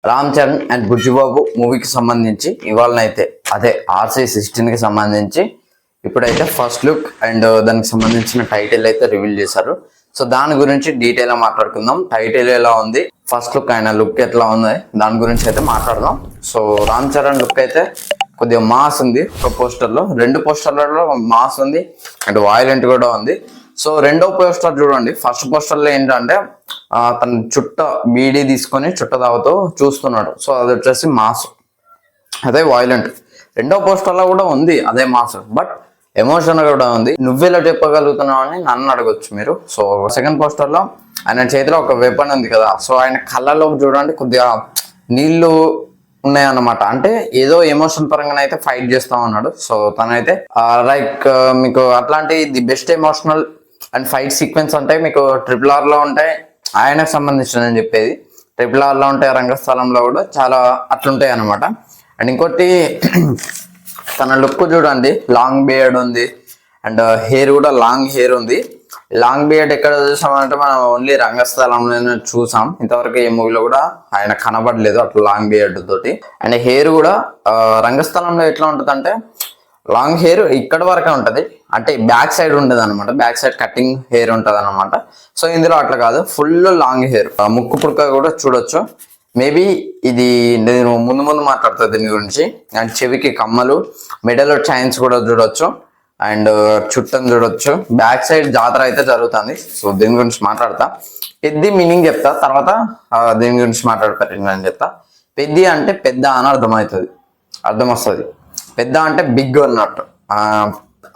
Ram Charan and Bujjibabu మూవీకి సంబంధించి ఇవాళనైతే అదే RC16 కి సంబంధించి ఇప్పుడైతే ఫస్ట్ లుక్ అండ్ దానికి సంబంధించిన టైటిల్ అయితే రివీల్ చేశారు. సో దాని గురించి డీటెయిల్ గా మాట్లాడుకుందాం. టైటిల్ ఎలా ఉంది, ఫస్ట్ లుక్ ఆయన లుక్ ఎట్లా ఉంది, దాని గురించి అయితే మాట్లాడదాం. సో రామ్ చరణ్ లుక్ అయితే కొద్దిగా మాస్ ఉంది. ఒక పోస్టర్లో, 2 పోస్టర్లలో మాస్ ఉంది అండ్ వాయిలెంట్ కూడా ఉంది. సో రెండో పోస్టర్ చూడండి. ఫస్ట్ పోస్టర్ లో ఏంటంటే తన చుట్ట బీడీ తీసుకొని చుట్ట తాగుతూ చూస్తున్నాడు. సో అది వచ్చేసి మాస్, అదే వాయిలెంట్. రెండో పోస్టర్ లో కూడా ఉంది అదే మాస్, బట్ ఎమోషన్ కూడా ఉంది. నువ్వెలా చెప్పగలుగుతున్నావు అని నన్ను అడగొచ్చు మీరు. సో సెకండ్ పోస్టర్ లో ఆయన చేతిలో ఒక వెపన్ ఉంది కదా. సో ఆయన కళ్ళలో చూడండి కొద్దిగా నీళ్లు ఉన్నాయన్నమాట. అంటే ఏదో ఎమోషన్ పరంగా అయితే ఫైట్ చేస్తా ఉన్నాడు. సో తనైతే లైక్ మీకు అట్లాంటి the best emotional and fight sequence అంటే మీకు RRR లో ఉంటాయి. ఆయనకు సంబంధించిన నేను చెప్పేది RRR లో ఉంటాయి, రంగస్థలంలో కూడా చాలా అట్లుంటాయి అనమాట. అండ్ ఇంకోటి తన లుక్ చూడండి, లాంగ్ బియర్డ్ ఉంది అండ్ హెయిర్ కూడా లాంగ్ హెయిర్ ఉంది. లాంగ్ బియర్డ్ ఎక్కడ చూసామంటే మనం ఓన్లీ రంగస్థలంలోనే చూసాం. ఇంతవరకు ఏ మూవీలో కూడా ఆయన కనబడలేదు అట్లా లాంగ్ బియర్డ్ తోటి. అండ్ హెయిర్ కూడా రంగస్థలంలో ఎట్లా ఉంటుంది అంటే లాంగ్ హెయిర్ ఇక్కడ వరకే ఉంటది, అంటే బ్యాక్ సైడ్ ఉండదు అనమాట. బ్యాక్ సైడ్ కటింగ్ హెయిర్ ఉంటది అనమాట. సో ఇందులో అట్లా కాదు, ఫుల్ లాంగ్ హెయిర్. ముక్కు పుడక కూడా చూడొచ్చు. మేబీ ఇది నేను ముందు మాట్లాడుతా దీని గురించి. అండ్ చెవికి కమ్మలు, మెడలో చైన్స్ కూడా చూడొచ్చు అండ్ చుట్టం చూడొచ్చు. బ్యాక్ సైడ్ జాతర అయితే జరుగుతుంది. సో దీని గురించి మాట్లాడతా. పెద్ద మీనింగ్ చెప్తా, తర్వాత దీని గురించి మాట్లాడతారు నేను చెప్తా. పెద్ద అంటే పెద్ద అని అర్థం వస్తుంది. పెద్ద అంటే బిగ్ అన్నట్టు.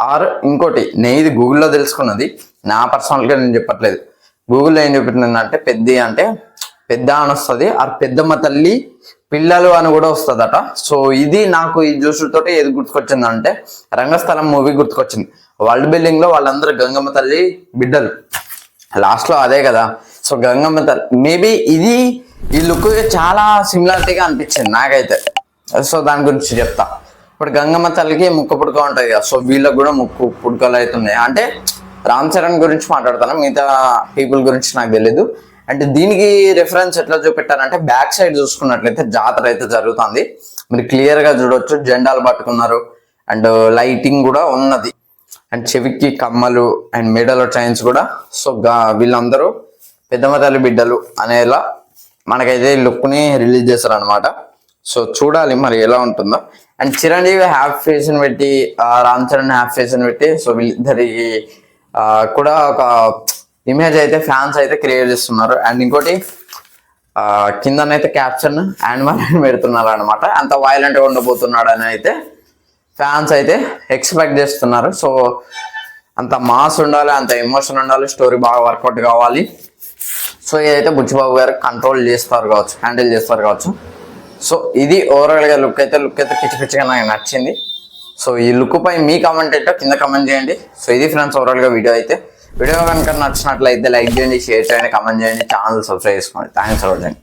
ఆర్ ఇంకోటి నేను ఇది గూగుల్లో తెలుసుకున్నది, నా పర్సనల్గా నేను చెప్పట్లేదు. గూగుల్లో ఏం చెప్తుందంటే పెద్ద అంటే పెద్ద అని వస్తుంది, ఆర్ పెద్దమ్మ తల్లి పిల్లలు అని కూడా వస్తుందట. సో ఇది నాకు ఈ జ్యూసులతో ఏది గుర్తుకొచ్చిందంటే రంగస్థలం మూవీ గుర్తుకొచ్చింది. వరల్డ్ బిల్డింగ్ లో వాళ్ళందరూ గంగమ్మ తల్లి బిడ్డలు, లాస్ట్ లో అదే కదా. సో గంగమ్మ తల్లి మేబీ ఇది ఈ లుక్ చాలా సిమిలారిటీగా అనిపించింది నాకైతే. సో దాని గురించి చెప్తా. ఇప్పుడు గంగమ్మ తల్లికి ముక్కు పుడక ఉంటుంది కదా. సో వీళ్ళకి కూడా ముక్కు పుడకలు అవుతున్నాయి. అంటే రామ్ చరణ్ గురించి మాట్లాడతాను, మిగతా పీపుల్ గురించి నాకు తెలీదు. అంటే దీనికి రిఫరెన్స్ ఎట్లా చూపెట్టారంటే బ్యాక్ సైడ్ చూసుకున్నట్లయితే జాతర అయితే జరుగుతుంది. మీరు క్లియర్ గా చూడొచ్చు, జెండాలు పట్టుకున్నారు అండ్ లైటింగ్ కూడా ఉన్నది. అండ్ చెవికి కమ్మలు అండ్ మెడలో చైన్స్ కూడా. సో వీళ్ళందరూ పెద్దమ్మ తల్లి బిడ్డలు అనేలా మనకైతే లుక్ ని రిలీజ్ చేస్తారు అనమాట. సో చూడాలి మరి ఎలా ఉంటుందో. అండ్ చిరంజీవి హ్యాఫ్ ఫేస్ ని పెట్టి, రామ్ చరణ్ హ్యాఫ్ ఫేస్ ని పెట్టి, సో వీళ్ళిద్దరికి కూడా ఒక ఇమేజ్ అయితే ఫ్యాన్స్ అయితే క్రియేట్ చేస్తున్నారు. అండ్ ఇంకోటి కిందనైతే క్యాప్షన్ యానిమల్ అని పెడుతున్నారు అనమాట. అంత వైలెంట్ గా ఉండబోతున్నాడు అని అయితే ఫ్యాన్స్ అయితే ఎక్స్పెక్ట్ చేస్తున్నారు. సో అంత మాస్ ఉండాలి, అంత ఎమోషన్ ఉండాలి, స్టోరీ బాగా వర్కౌట్ కావాలి. సో ఇదైతే బుచ్చిబాబు గారు హ్యాండిల్ చేస్తారు కావచ్చు. సో ఇది ఓవరాల్ గా లుక్ అయితే పిచ్చి పిచ్చిగా నాకు నచ్చింది. సో ఈ లుక్ పై మీ కామెంట్ ఏంటో కింద కామెంట్ చేయండి. సో ఇది ఫ్రెండ్స్ ఓవరాల్ గా వీడియో కనుక నచ్చినట్లయితే లైక్ చేయండి, షేర్ చేయండి, కామెంట్ చేయండి, ఛానల్ సబ్స్క్రైబ్ చేసుకోండి. Thanks for watching.